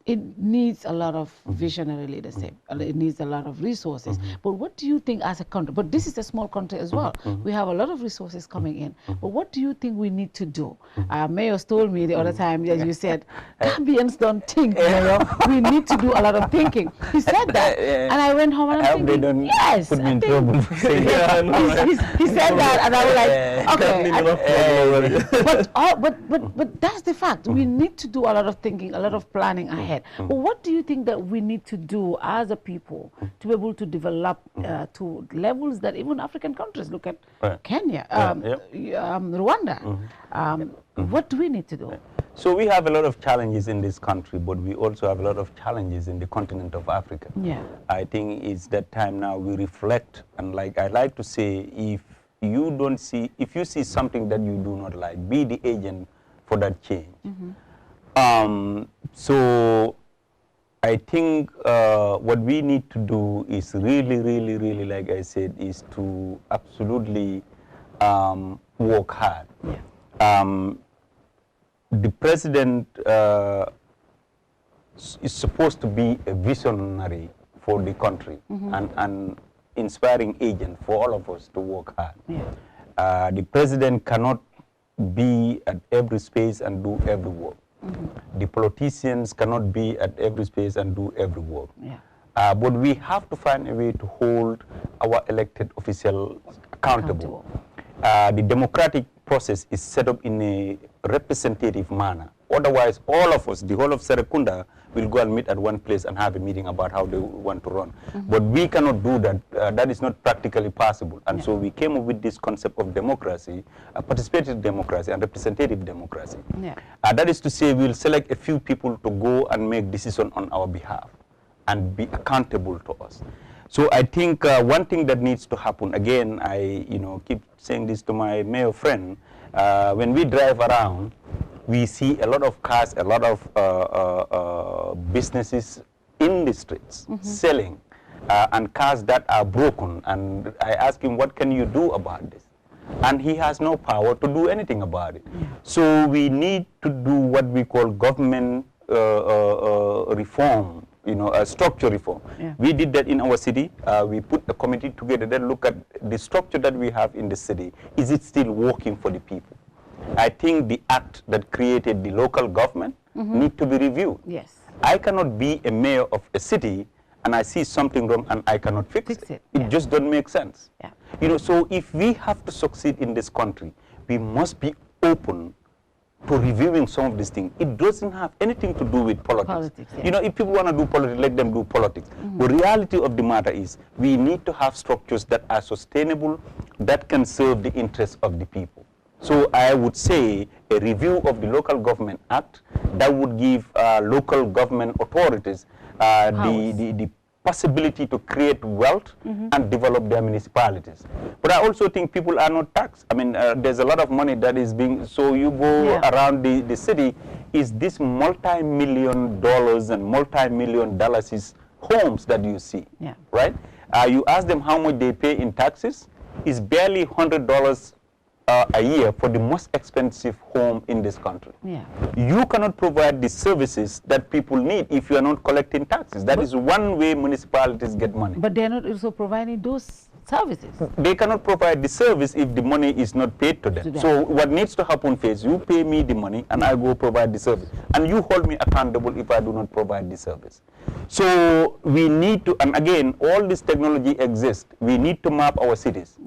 it needs a lot of visionary leadership. It needs a lot of resources. But what do you think as a country? But this is a small country as well. We have a lot of resources coming in. But what do you think we need to do? Mayors told me the other time, as you said, Gambians don't think, Mayor. We need to do a lot of thinking. He said that. And I went home and I'm thinking, yes. Put me in trouble. He said that, and I was like, okay. But that's the fact. We need to do a lot of thinking, a lot of planning ahead. But what do you think that we need to do as a people to be able to develop to levels that even African countries look at? Kenya, Rwanda. What do we need to do? So we have a lot of challenges in this country, but we also have a lot of challenges in the continent of Africa. Yeah. I think it's that time now we reflect, and like I like to say, if you see something that you do not like, be the agent for that change. So I think what we need to do is really, like I said, is to absolutely work hard. Yeah. The president is supposed to be a visionary for the country and an inspiring agent for all of us to work hard. Yeah. The president cannot be at every space and do every work. The politicians cannot be at every space and do every work. Yeah. But we have to find a way to hold our elected officials accountable. The democratic process is set up in a representative manner. Otherwise, all of us, the whole of Serekunda, will go and meet at one place and have a meeting about how they want to run. But we cannot do that. That is not practically possible. And so we came up with this concept of democracy, participative democracy and representative democracy. That is to say, we'll select a few people to go and make decisions on our behalf and be accountable to us. So I think one thing that needs to happen, again, I keep saying this to my mayor friend, when we drive around, we see a lot of cars, a lot of businesses in the streets selling, and cars that are broken. And I ask him, what can you do about this? And he has no power to do anything about it. So we need to do what we call government reform, a structure reform. We did that in our city. We put a committee together that look at the structure that we have in the city. Is it still working for the people? I think the act that created the local government need to be reviewed. I cannot be a mayor of a city and I see something wrong and I cannot fix it. It just doesn't make sense. So if we have to succeed in this country, we must be open to reviewing some of these things. It doesn't have anything to do with politics. If people want to do politics, let them do politics. The reality of the matter is we need to have structures that are sustainable, that can serve the interests of the people. So I would say a review of the Local Government Act that would give local government authorities the possibility to create wealth and develop their municipalities. But I also think people are not taxed. I mean, there's a lot of money that is being, so you go around the city, is this multi-million dollars and multi-million dollars homes that you see, right? You ask them how much they pay in taxes, it's barely $100 a year for the most expensive home in this country. You cannot provide the services that people need if you are not collecting taxes. That is one way municipalities get money. But they are not also providing those services. They cannot provide the service if the money is not paid to them. So what needs to happen is you pay me the money and I go provide the service. And you hold me accountable if I do not provide the service. So we need to, and again, all this technology exists. We need to map our cities.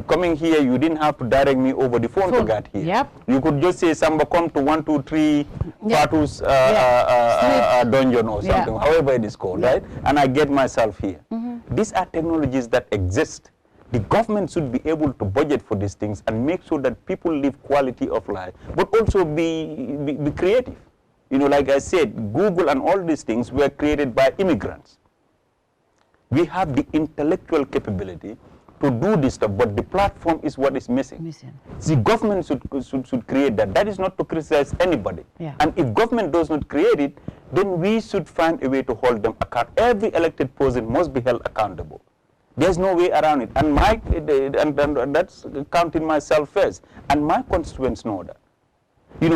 Coming here, you didn't have to direct me over the phone to get here. You could just say, Samba, come to 123 Fatou's dungeon or something, however it is called, right? And I get myself here. These are technologies that exist. The government should be able to budget for these things and make sure that people live quality of life, but also be creative. Like I said, Google and all these things were created by immigrants. We have the intellectual capability to do this stuff, but the platform is what is missing. The government should create that. That is not to criticize anybody. And if government does not create it, then we should find a way to hold them accountable. Every elected person must be held accountable. There's no way around it. And and that's counting myself first. And my constituents know that.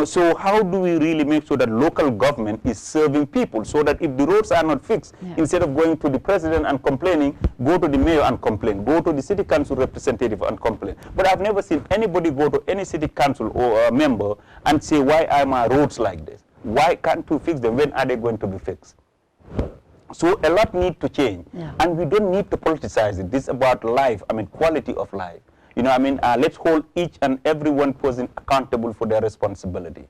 So how do we really make sure that local government is serving people so that if the roads are not fixed, instead of going to the president and complaining, go to the mayor and complain, go to the city council representative and complain. But I've never seen anybody go to any city council or member and say, why are my roads like this? Why can't you fix them? When are they going to be fixed? So a lot need to change. And we don't need to politicize it. This is about life, quality of life. Let's hold each and every one person accountable for their responsibility.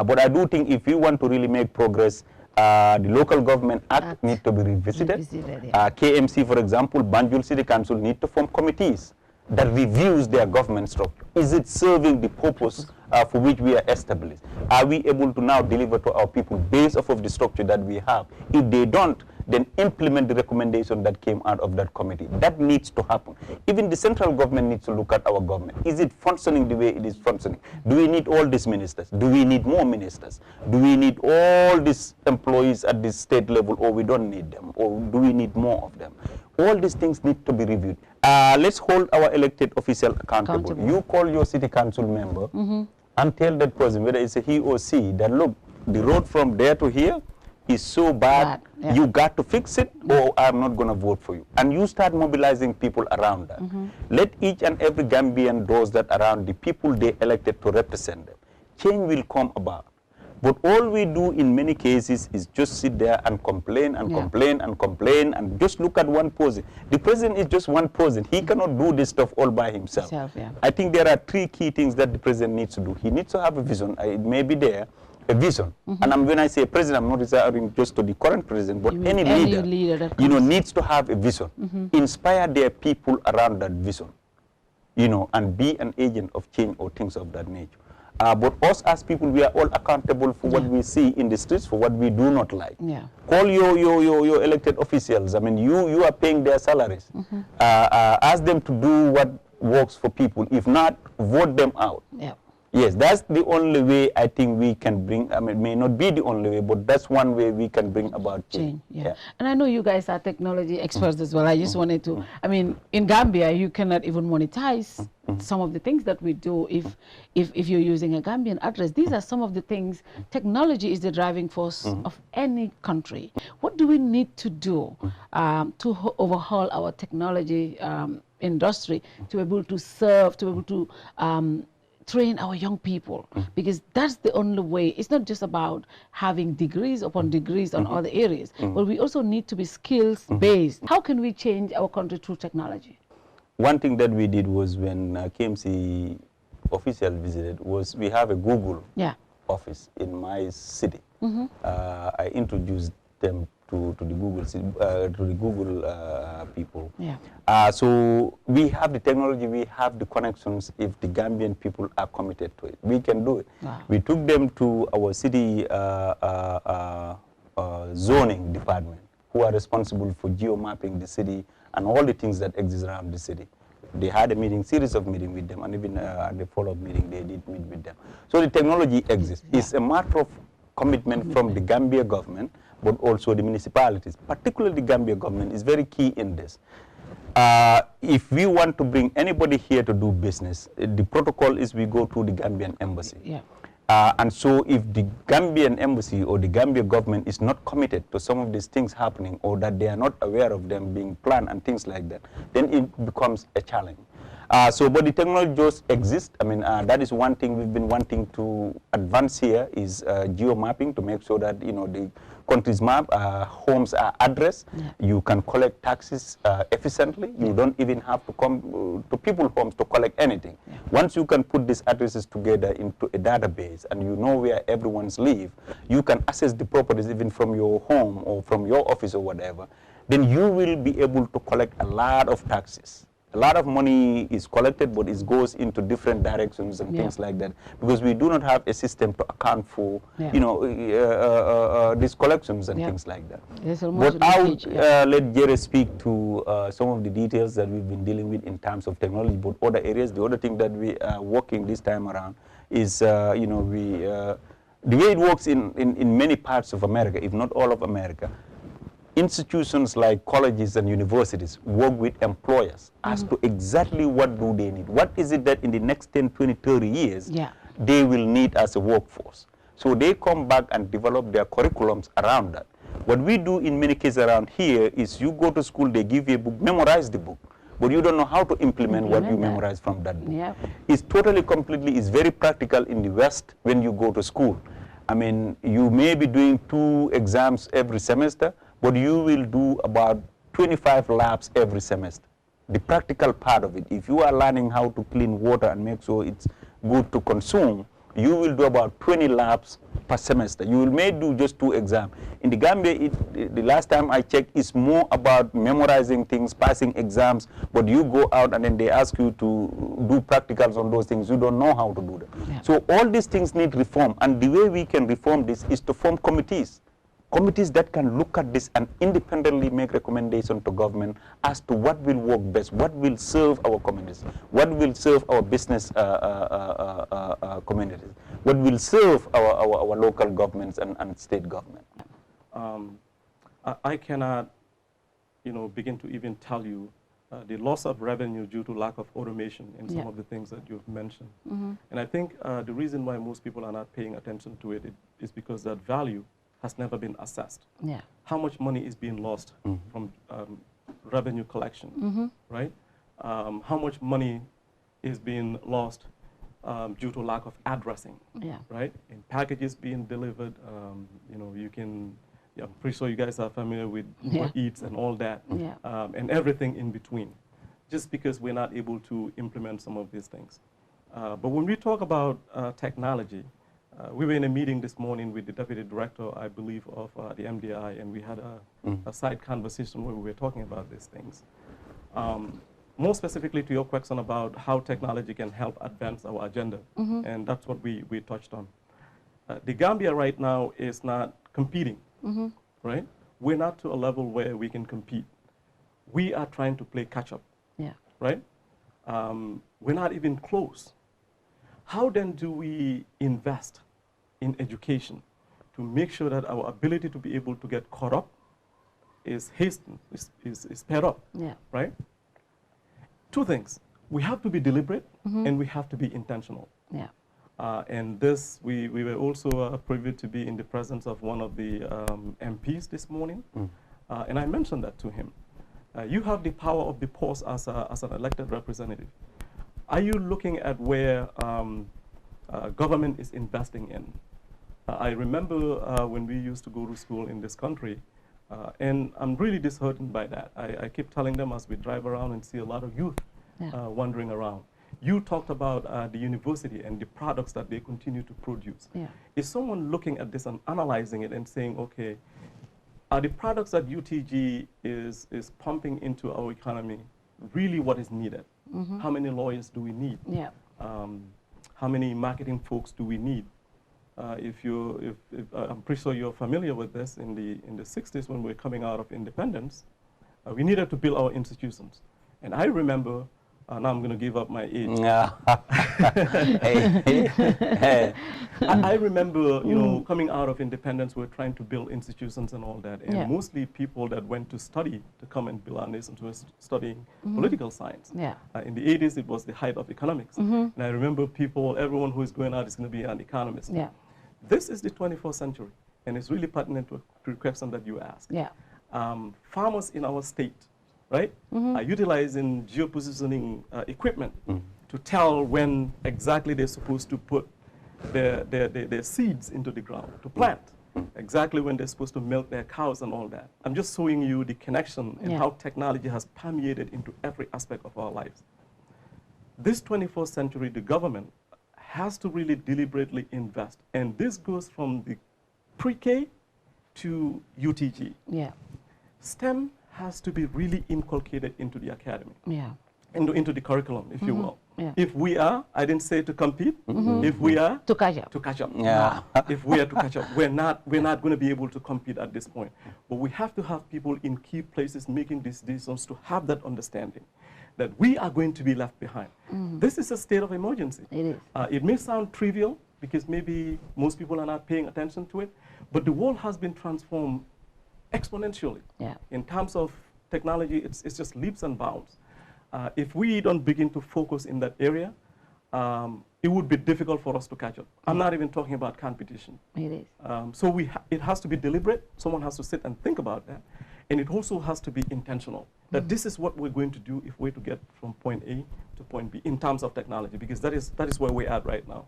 But I do think if you want to really make progress, the Local Government Act needs to be revisited. KMC, for example, Banjul City Council need to form committees that reviews their government structure. Is it serving the purpose for which we are established? Are we able to now deliver to our people based off of the structure that we have? If they don't, then implement the recommendation that came out of that committee. That needs to happen. Even the central government needs to look at our government. Is it functioning the way it is functioning? Do we need all these ministers? Do we need more ministers? Do we need all these employees at the state level, or we don't need them? Or do we need more of them? All these things need to be reviewed. Let's hold our elected official accountable. You call your city council member and tell that person, whether it's a he or she, that look, the road from there to here is so bad, you got to fix it, or I'm not going to vote for you. And you start mobilizing people around that. Let each and every Gambian those that around the people they elected to represent them. Change will come about. But all we do in many cases is just sit there and complain and complain and complain and just look at one person. The president is just one person. He cannot do this stuff all by himself. I think there are three key things that the president needs to do. He needs to have a vision. It may be there. a vision. And when I say president, I'm not referring just to the current president, but any leader that needs to have a vision, inspire their people around that vision, and be an agent of change or things of that nature. But us as people, we are all accountable for what we see in the streets, for what we do not like. Call your elected officials. I mean, you are paying their salaries. Ask them to do what works for people. If not, vote them out. Yes, that's the only way I think we can bring, I mean, it may not be the only way, but that's one way we can bring about change. And I know you guys are technology experts as well. I just wanted to, I mean, in Gambia, you cannot even monetize some of the things that we do if you're using a Gambian address. These are some of the things. Technology is the driving force of any country. What do we need to do to overhaul our technology industry to be able to serve, to be able to train our young people, because that's the only way. It's not just about having degrees upon degrees on other areas, but we also need to be skills-based. How can we change our country through technology? One thing that we did was when KMC official visited was we have a Google office in my city. I introduced them to the Google people. So we have the technology, we have the connections. If the Gambian people are committed to it, we can do it. We took them to our city zoning department, who are responsible for geo-mapping the city and all the things that exist around the city. They had a meeting, series of meetings with them, and even at the follow-up meeting, they did meet with them. So the technology exists. It's a matter of commitment from the Gambia government, but also the municipalities, particularly the Gambia government, is very key in this. If we want to bring anybody here to do business, the protocol is we go through the Gambian embassy. And so if the Gambian embassy or the Gambia government is not committed to some of these things happening, or that they are not aware of them being planned and things like that, then it becomes a challenge. But the technology just exists. I mean, that is one thing we've been wanting to advance here is geo-mapping, to make sure that, the country's map, homes are addressed. You can collect taxes efficiently. You don't even have to come to people's homes to collect anything. Once you can put these addresses together into a database and you know where everyone's live, you can access the properties even from your home or from your office or whatever, then you will be able to collect a lot of taxes. A lot of money is collected, but it goes into different directions and things like that, because we do not have a system to account for, these collections and things like that. But I'll let Jerreh speak to some of the details that we've been dealing with in terms of technology, but other areas. The other thing that we are working this time around is, the way it works in many parts of America, if not all of America, institutions like colleges and universities work with employers as to exactly what do they need. What is it that in the next 10, 20, 30 years they will need as a workforce? So they come back and develop their curriculums around that. What we do in many cases around here is you go to school, they give you a book, memorize the book, but you don't know how to implement what you memorize from that book. It's totally, completely, it's very practical in the West when you go to school. I mean, you may be doing 2 exams every semester, but you will do about 25 labs every semester. The practical part of it, if you are learning how to clean water and make sure it's good to consume, you will do about 20 labs per semester. You may do just 2 exams. In the Gambia, the last time I checked, it's more about memorizing things, passing exams, but you go out and then they ask you to do practicals on those things. You don't know how to do them. So all these things need reform, and the way we can reform this is to form committees. Committees that can look at this and independently make recommendations to government as to what will work best, what will serve our communities, what will serve our business communities, what will serve our local governments and state government. I cannot, begin to even tell you the loss of revenue due to lack of automation in some of the things that you've mentioned. And I think the reason why most people are not paying attention to it is because that value has never been assessed. How much money is being lost from revenue collection, right? How much money is being lost due to lack of addressing, right? In packages being delivered, you can, I'm pretty sure you guys are familiar with Uber Eats and all that, and everything in between, just because we're not able to implement some of these things. But when we talk about technology, We were in a meeting this morning with the Deputy Director, I believe, of the MDI, and we had a side conversation where we were talking about these things. More specifically to your question about how technology can help advance our agenda, and that's what we touched on. The Gambia right now is not competing, right? We're not to a level where we can compete. We are trying to play catch-up, right? We're not even close. How then do we invest in education to make sure that our ability to be able to get caught up is hastened, is sped up, right? Two things. We have to be deliberate and we have to be intentional. And this, we were also privy to be in the presence of one of the MPs this morning. And I mentioned that to him. You have the power of the purse as an elected representative. Are you looking at where government is investing in? I remember when we used to go to school in this country, and I'm really disheartened by that. I keep telling them as we drive around and see a lot of youth wandering around. You talked about the university and the products that they continue to produce. Is someone looking at this and analyzing it and saying, okay, are the products that UTG is pumping into our economy really what is needed? How many lawyers do we need? How many marketing folks do we need? I'm pretty sure you're familiar with this. In the 60s, when we were coming out of independence, we needed to build our institutions. And I remember, now I'm going to give up my age. I remember, you know, coming out of independence, we're trying to build institutions and all that. And mostly people that went to study to come and build our nations were studying political science. In the 80s, it was the height of economics. And I remember everyone who is going out is going to be an economist. This is the 21st century, and it's really pertinent to the question that you asked. Farmers in our state, right, are utilizing geopositioning equipment to tell when exactly they're supposed to put their seeds into the ground, to plant, exactly when they're supposed to milk their cows and all that. I'm just showing you the connection and how technology has permeated into every aspect of our lives. This 21st century, the government has to really deliberately invest. And this goes from the pre-K to UTG. STEM has to be really inculcated into the academy, into the curriculum, if you will. If we are, I didn't say to compete, if we are to catch up. To catch up. If we are to catch up, we're not going to be able to compete at this point. But we have to have people in key places making these decisions to have that understanding that we are going to be left behind. This is a state of emergency. It is. It may sound trivial because maybe most people are not paying attention to it, but the world has been transformed exponentially. In terms of technology, it's just leaps and bounds. If we don't begin to focus in that area, it would be difficult for us to catch up. I'm not even talking about competition. It is. So it has to be deliberate. Someone has to sit and think about that. And it also has to be intentional, that this is what we're going to do if we're to get from point A to point B in terms of technology, because that is where we're at right now.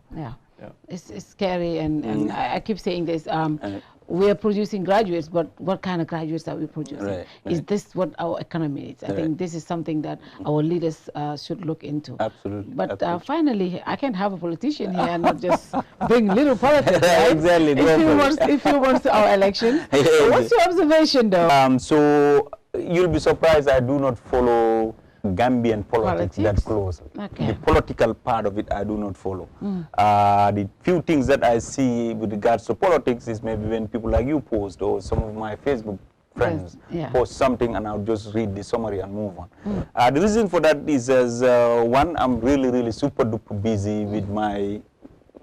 It's scary, and I keep saying this. We are producing graduates, but what kind of graduates are we producing? Is this what our economy needs? I think this is something that our leaders should look into. Absolutely. But finally, I can't have a politician here and not just bring little politics, right? Exactly. If you want our election. What's your observation, though? So you'll be surprised I do not follow Gambian politics that closely. The political part of it I do not follow. The few things that I see with regards to politics is maybe when people like you post, or some of my Facebook friends post something, and I'll just read the summary and move on. The reason for that is one, I'm really super duper busy with my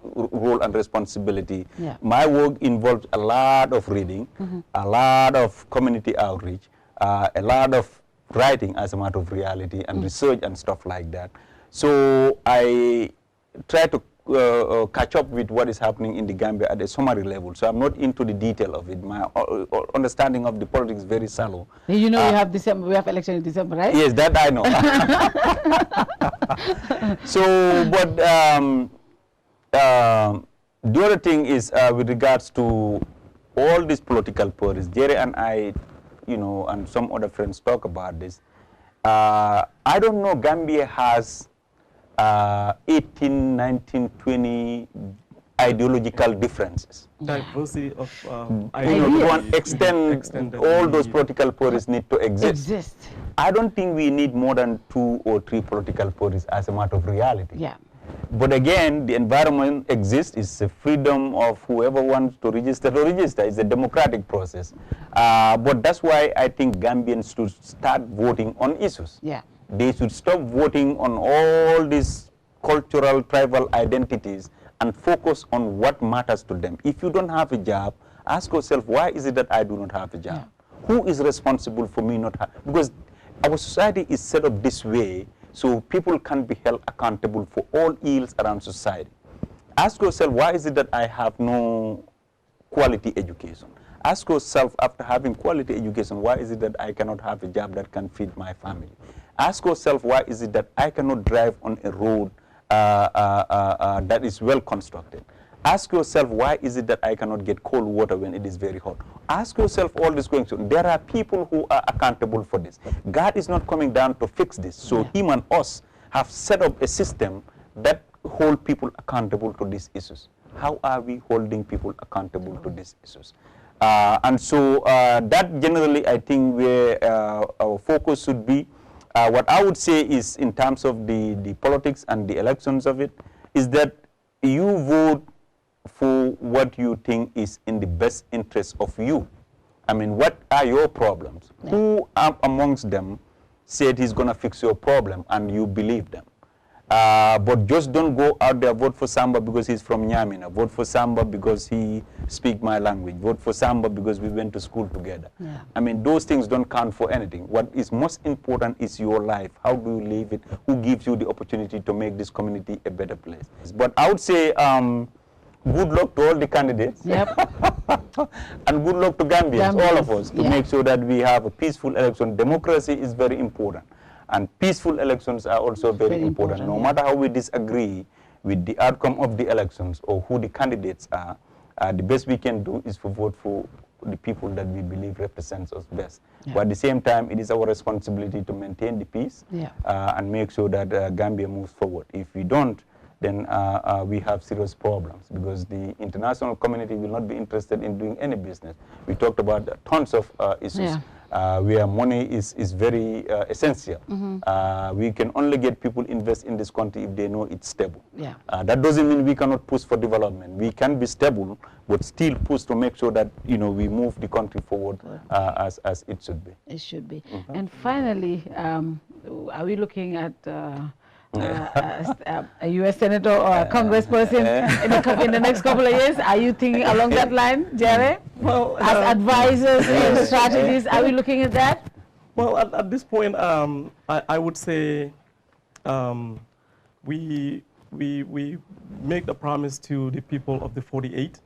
role and responsibility. My work involves a lot of reading, a lot of community outreach, a lot of writing as a matter of reality, and research and stuff like that. So I try to catch up with what is happening in the Gambia at a summary level. So I'm not into the detail of it. My understanding of the politics is very shallow. You know, we have election in December, right? Yes, that I know. So, but the other thing is with regards to all these political parties, Jerreh and I, you know, and some other friends talk about this. I don't know, Gambia has 18, 19, 20 ideological differences. Diversity of to an extent, all those political parties need to exist. I don't think we need more than 2 or 3 political parties as a matter of reality. Yeah. But again, the environment exists. It's the freedom of whoever wants to register to register. It's a democratic process. But that's why I think Gambians should start voting on issues. Yeah. They should stop voting on all these cultural, tribal identities and focus on what matters to them. If you don't have a job, ask yourself, why is it that I do not have a job? Yeah. Who is responsible for me not having? Because our society is set up this way so people can be held accountable for all ills around society. Ask yourself, why is it that I have no quality education? Ask yourself, after having quality education, why is it that I cannot have a job that can feed my family? Ask yourself, why is it that I cannot drive on a road that is well constructed? Ask yourself, why is it that I cannot get cold water when it is very hot? Ask yourself all these questions. There are people who are accountable for this. God is not coming down to fix this. So him and us have set up a system that hold people accountable to these issues. How are we holding people accountable to these issues? And so that generally, I think, where our focus should be. What I would say is, in terms of the politics and the elections of it, is that you vote for what you think is in the best interest of you. I mean, what are your problems? Yeah. Who amongst them said he's going to fix your problem and you believe them? But just don't go out there, vote for Samba because he's from Nyamina, vote for Samba because he speaks my language, vote for Samba because we went to school together. Yeah. I mean, those things don't count for anything. What is most important is your life. How do you live it? Who gives you the opportunity to make this community a better place? But I would say good luck to all the candidates. Yep. And good luck to Gambians, all of us, to make sure that we have a peaceful election. Democracy is very important. And peaceful elections are also very important. No matter how we disagree with the outcome of the elections or who the candidates are, the best we can do is to vote for the people that we believe represents us best. Yeah. But at the same time, it is our responsibility to maintain the peace and make sure that Gambia moves forward. If we don't, then we have serious problems, because the international community will not be interested in doing any business. We talked about tons of issues where money is very essential. We can only get people invest in this country if they know it's stable. That doesn't mean we cannot push for development. We can be stable, but still push to make sure that we move the country forward as it should be. It should be. And finally, are we looking at a U.S. senator or a congressperson in the next couple of years? Are you thinking along that line, Jerreh? Well, as advisors and strategies, are we looking at that? Well, at this point, I would say we make the promise to the people of the 48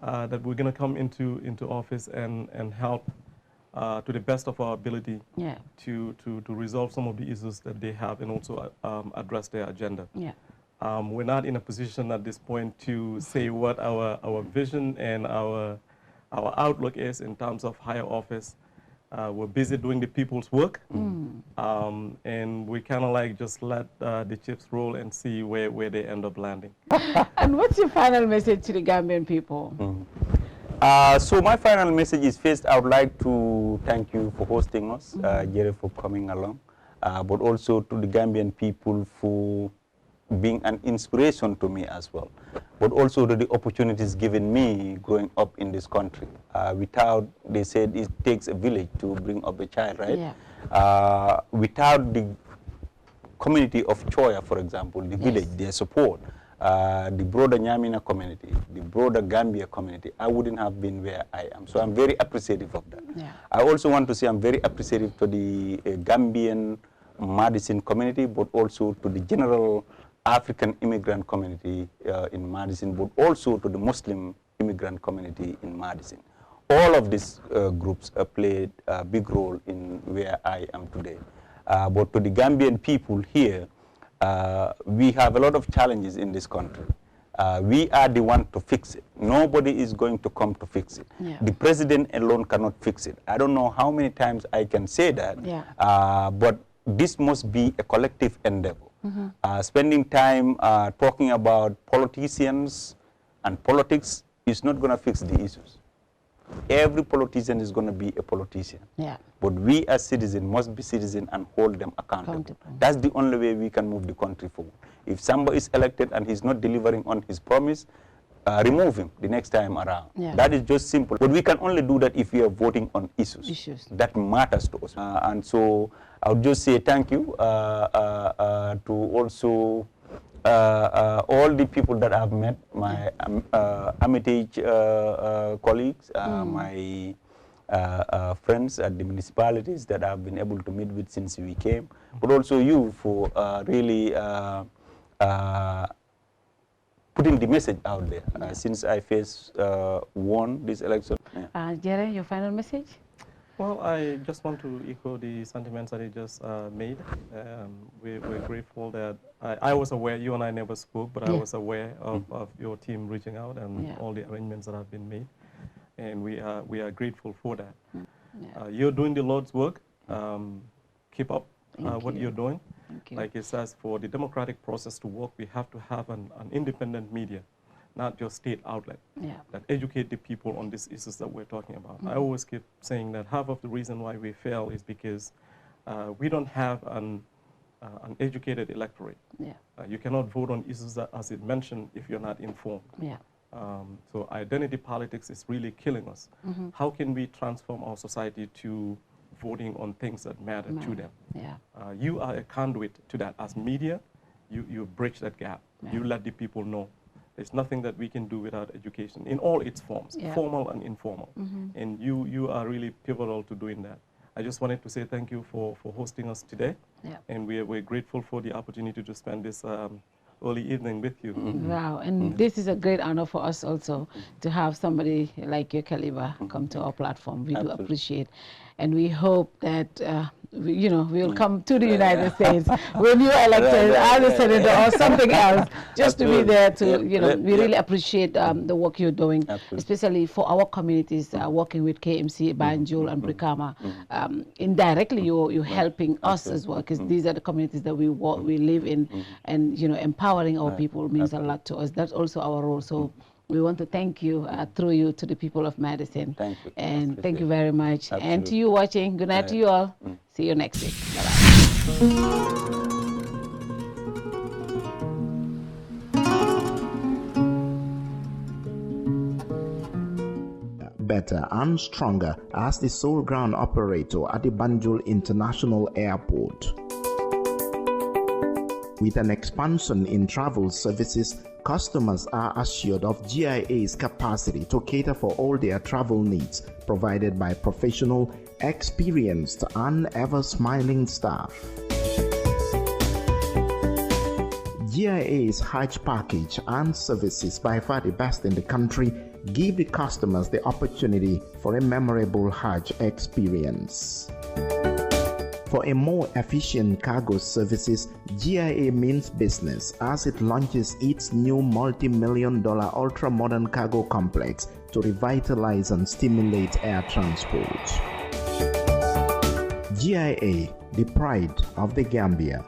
that we're going to come into office and help to the best of our ability to resolve some of the issues that they have and also address their agenda. We're not in a position at this point to say what our vision and our outlook is in terms of higher office. We're busy doing the people's work, and we kind of like just let the chips roll and see where they end up landing. And what's your final message to the Gambian people? So my final message is, first, I would like to thank you for hosting us, Jerreh, for coming along, but also to the Gambian people for being an inspiration to me as well, but also to the opportunities given me growing up in this country. Without, they said it takes a village to bring up a child, right? Without the community of Choya, for example, the village, their support, the broader Nyamina community, the broader Gambia community, I wouldn't have been where I am. So I'm very appreciative of that. I also want to say I'm very appreciative to the Gambian Madison community, but also to the general African immigrant community in Madison, but also to the Muslim immigrant community in Madison. All of these groups played a big role in where I am today. But to the Gambian people here, we have a lot of challenges in this country. We are the one to fix it. Nobody is going to come to fix it. The president alone cannot fix it. I don't know how many times I can say that, but this must be a collective endeavor. Spending time talking about politicians And politics is not going to fix the issues. Every politician is going to be a politician. Yeah. But we as citizens must be citizens and hold them accountable. That's the only way we can move the country forward. If Samba is elected and he's not delivering on his promise, remove him the next time around. Yeah. That is just simple. But we can only do that if we are voting on issues. That matters to us. And so I would just say thank you to also all the people that I've met, my Armitage colleagues, my friends at the municipalities that I've been able to meet with since we came, but also you for really putting the message out there since I first won this election. Jerreh, your final message? Well, I just want to echo the sentiments that he just made. We're grateful that I was aware, you and I never spoke, but I was aware of your team reaching out and all the arrangements that have been made. And we are grateful for that. You're doing the Lord's work. Keep up what you're doing. Like it says, for the democratic process to work, we have to have an independent media, not just state outlet, that educate the people on these issues that we're talking about. I always keep saying that half of the reason why we fail is because we don't have an educated electorate. You cannot vote on issues that, as it mentioned, if you're not informed. So identity politics is really killing us. How can we transform our society to voting on things that matter to them? You are a conduit to that. As media, you bridge that gap. You let the people know. There's nothing that we can do without education in all its forms, formal and informal. And you are really pivotal to doing that. I just wanted to say thank you for hosting us today. And we're grateful for the opportunity to spend this early evening with you. Wow, and this is a great honor for us also to have somebody like your caliber come to our platform. We do appreciate, and we hope that we will come to the United States when you are elected as a senator or something else, just to be there to, we really appreciate the work you're doing, especially for our communities, working with KMC, Banjul, and Brikama. Indirectly, you're helping us as well, because these are the communities that we live in, and, empowering our people means a lot to us. That's also our role. So we want to thank you through you to the people of Madison. Thank you. And thank you very much. Absolutely. And to you watching, good night to you all. See you next week. Bye-bye. Better and stronger as the sole ground operator at the Banjul International Airport. With an expansion in travel services, customers are assured of GIA's capacity to cater for all their travel needs, provided by professional, experienced, and ever-smiling staff. GIA's Hajj package and services, by far the best in the country, give the customers the opportunity for a memorable Hajj experience. For a more efficient cargo services, GIA means business as it launches its new multi-million-dollar ultra-modern cargo complex to revitalize and stimulate air transport. GIA, the pride of the Gambia.